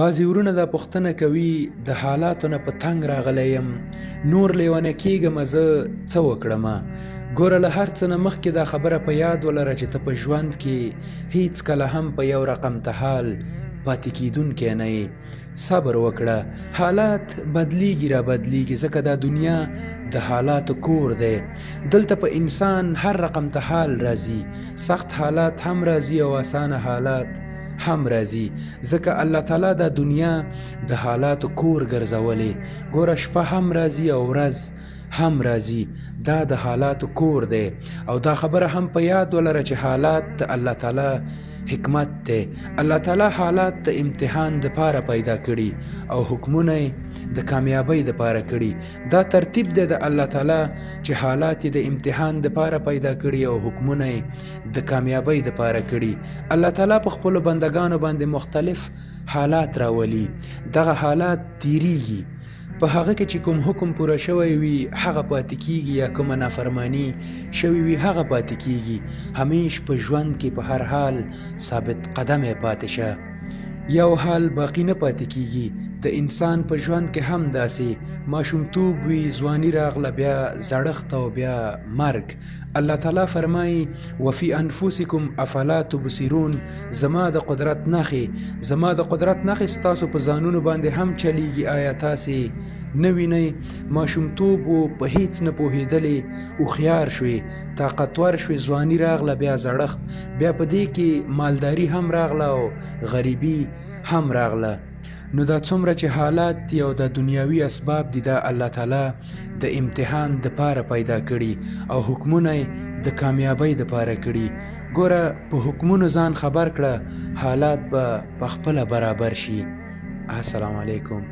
بعضې ورونه دا پوښتنه کوي د حالاتو نه په تنګ راغلی یم، نور لیونه کېږمه زه څه وکړمه. ګوره له هر څه نه مخکې دا خبره په یاد ولره چې ته په ژوند کې هیڅکله هم په یو رقم ته حال پاتې کیدونکی نه یې. صبر وکړه، حالات بدلیږي را بدلیږي، ځکه دا دنیا د حالاتو کور دی. دلته په انسان هر رقم ته حال راځي، سخت حالات هم راځي او اسانه حالات هم راځي، ځکه الله تعالی دا دنیا د حالاتو کور ګرځولې. ګوره شپه هم راځي او ورځ هم راځي، دا د حالاتو کور دی. او دا خبره هم په یاد ولره چې حالات د الله تعالی حکمت دی. الله تعالی حالات د امتحان د پاره پیدا کړي او حکمونه د کامیابی د پاره کړي. دا ترتیب دی د الله تعالی چې حالات د امتحان د پاره پیدا کړي او حکمونه د کامیابی د پاره کړي. الله تعالی په خپل بندگانو باندې مختلف حالات راولي. دغه حالات تیریږي، په هغه کې چې کوم حکم پوره شوی وي هغه پاتې کیږي، یا کومه نافرمانی شوی وي هغه پاتې کیږي. همیش په ژوند کې په هر حال ثابت قدمه پاتې شه، یو حال باقی نه پاتې کیږي. د انسان په ژوند کې هم داسې ماشومتوب وي، ځواني راغله، بیا زړښت او بیا مرګ. الله تعالی فرمایي وفي انفسکم افلا تبصرون، زما د قدرت نښې ستاسو په ځانونو باندې هم چلیږي. آیا تاسې نه وینئ؟ ماشومتوب و په هیڅ نه پوهېدلې، هوښیار شوې، طاقتور شوې، ځواني راغله، بیا زړښت، بیا په دې کې مالداري هم راغله او غریبي هم راغله. نو دا څومره چې حالات دي او د دنیاوي اسباب دي، دا الله تعالی د امتحان د پاره پیدا کړي او حکمونه د کامیابی د پاره کړي. ګوره په حکمونو ځان خبر کړه، حالات به په خپله برابر شي. السلام علیکم.